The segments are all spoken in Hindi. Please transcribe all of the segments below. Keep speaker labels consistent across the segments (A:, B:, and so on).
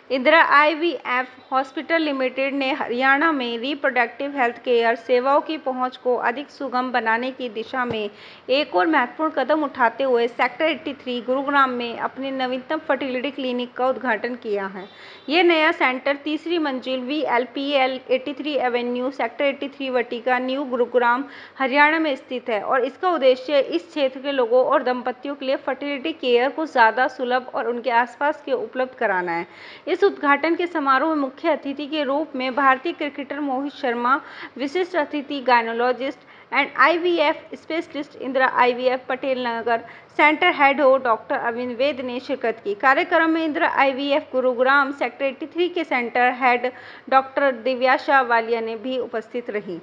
A: इंदिरा आईवीएफ हॉस्पिटल लिमिटेड ने हरियाणा में रिप्रोडक्टिव हेल्थ केयर सेवाओं की पहुंच को अधिक सुगम बनाने की दिशा में एक और महत्वपूर्ण कदम उठाते हुए सेक्टर 83 गुरुग्राम में अपने नवीनतम फर्टिलिटी क्लिनिक का उद्घाटन किया है। ये नया सेंटर तीसरी मंजिल VLPL 83 एवेन्यू सेक्टर 83 वटिका न्यू गुरुग्राम हरियाणा में स्थित है और इसका उद्देश्य इस क्षेत्र के लोगों और दंपतियों के लिए फर्टिलिटी केयर को ज़्यादा सुलभ और उनके आसपास के उपलब्ध कराना है। इस उद्घाटन के समारोह में मुख्य अतिथि के रूप में भारतीय क्रिकेटर मोहित शर्मा, विशिष्ट अतिथि gynaecologist and IVF specialist Indira IVF Patel Nagar centre head हो डॉक्टर अरविंद वेद ने शिरकत की। कार्यक्रम में इंदिरा IVF गुरुग्राम सेक्टर 83 के सेंटर हेड डॉक्टर दिव्याशा वालिया ने भी उपस्थित रही।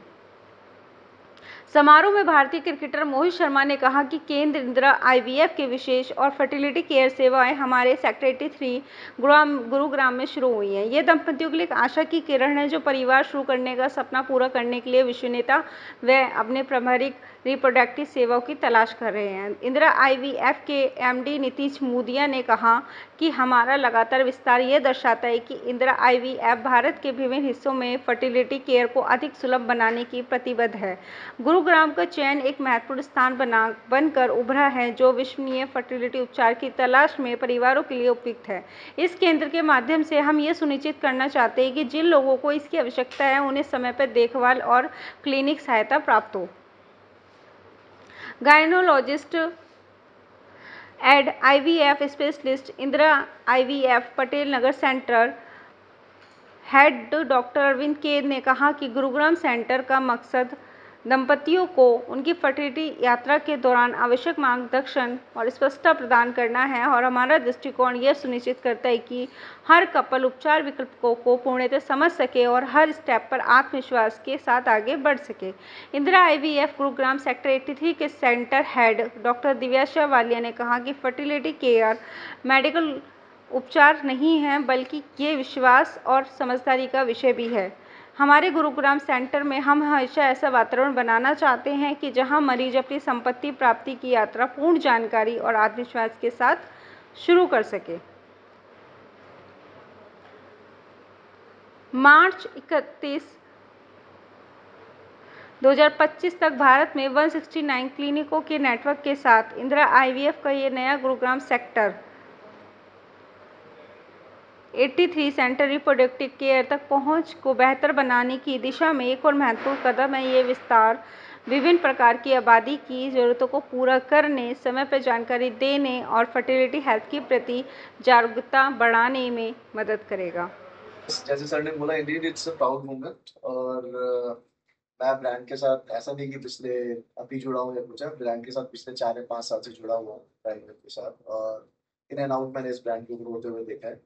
A: समारोह में भारतीय क्रिकेटर मोहित शर्मा ने कहा कि केंद्र इंदिरा IVF के विशेष और फर्टिलिटी केयर सेवाएं हमारे सेक्टर 83 गुरुग्राम में शुरू हुई हैं। ये दंपतियों के लिए एक आशा की किरण है जो परिवार शुरू करने का सपना पूरा करने के लिए विश्वसनीयता व अपने पारंपरिक रिप्रोडक्टिव सेवाओं की तलाश कर रहे हैं। इंदिरा IVF के MD नीतीश मूदिया ने कहा कि हमारा लगातार विस्तार ये दर्शाता है कि इंदिरा IVF भारत के विभिन्न हिस्सों में फर्टिलिटी केयर को अधिक सुलभ बनाने की प्रतिबद्ध है। गुरुग्राम का चयन एक महत्वपूर्ण स्थान बनकर उभरा है जो विश्वसनीय फर्टिलिटी उपचार की तलाश में परिवारों के लिए उपयुक्त है। इस केंद्र के माध्यम से हम ये सुनिश्चित करना चाहते हैं कि जिन लोगों को इसकी आवश्यकता है उन्हें समय पर देखभाल और क्लिनिक सहायता प्राप्त हो। Gynaecologist and IVF specialist Indira IVF Patel Nagar centre head doctor Arvind K ने कहा कि गुरुग्राम सेंटर का मकसद दंपतियों को उनकी फर्टिलिटी यात्रा के दौरान आवश्यक मार्गदर्शन और स्पष्टता प्रदान करना है और हमारा दृष्टिकोण यह सुनिश्चित करता है कि हर कपल उपचार विकल्पों को पूर्णतः समझ सके और हर स्टेप पर आत्मविश्वास के साथ आगे बढ़ सके। इंदिरा IVF गुरुग्राम सेक्टर 83 के सेंटर हेड डॉक्टर दिव्याशा वालिया ने कहा कि फर्टिलिटी केयर मेडिकल उपचार नहीं है बल्कि ये विश्वास और समझदारी का विषय भी है। हमारे गुरुग्राम सेंटर में हम हमेशा ऐसा वातावरण बनाना चाहते हैं कि जहां मरीज अपनी संपत्ति प्राप्ति की यात्रा पूर्ण जानकारी और आत्मविश्वास के साथ शुरू कर सके। मार्च 31, 2025 तक भारत में 169 क्लिनिकों के नेटवर्क के साथ इंदिरा IVF का ये नया Gurugram sector 83 centre reproductive care तक पहुंच को बेहतर बनाने की दिशा में एक और महत्वपूर्ण कदम है। ये विस्तार विभिन्न प्रकार की आबादी की ज़रूरतों को पूरा करने, समय पर जानकारी देने और फर्टिलिटी हेल्थ के प्रति जागरूकता बढ़ाने में मदद करेगा।
B: जैसे सर ने बोला, Indeed it's a proud moment. और मैं ब्रांड के साथ ऐसा नहीं कि पिछले अभी जुड़ा हूँ या कुछ है, ब्रांड के साथ पिछले 4 या 5 साल से जुड़ा हुआ हूँ ब्रांड के साथ। और इन एंड आउट मैंने इस ब्रांड को ग्रो होते हुए देखा है।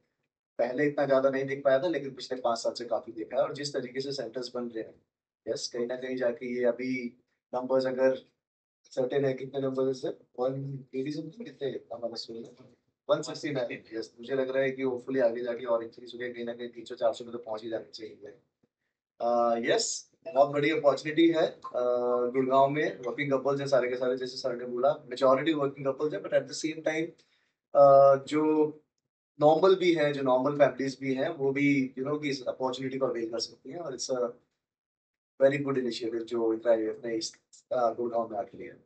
B: पहले इतना ज्यादा नहीं देख पाया था, लेकिन पिछले 5 साल से काफी देखा है। और जिस तरीके से सेंटर्स बन रहे हैं, यस, कहीं ना कहीं जाके ये अभी नंबर्स अगर सर्टेन है, कितने नंबर से 180 समथिंग, कितने हमारा स्कूल 169, यस, मुझे लग रहा है कि होपफुली आगे जाके और इंक्रीज हो गया, कहीं ना कहीं 300-400 में तो पहुंच ही जानी चाहिए। यस, बहुत बड़ी अपॉर्चुनिटी है गुड़गांव में। वर्किंग कपल्स हैं सारे के सारे, जैसे सर ने बोला, मेजोरिटी वर्किंग कपल्स है, but at the same time जो नॉर्मल भी है, जो नॉर्मल फैमिलीज भी हैं, वो भी कि इस अपॉर्चुनिटी को अवेल कर सकती हैं। और it's a very good initiative जो इंदिरा IVF ने इस गुड़गांव में आके लिया है।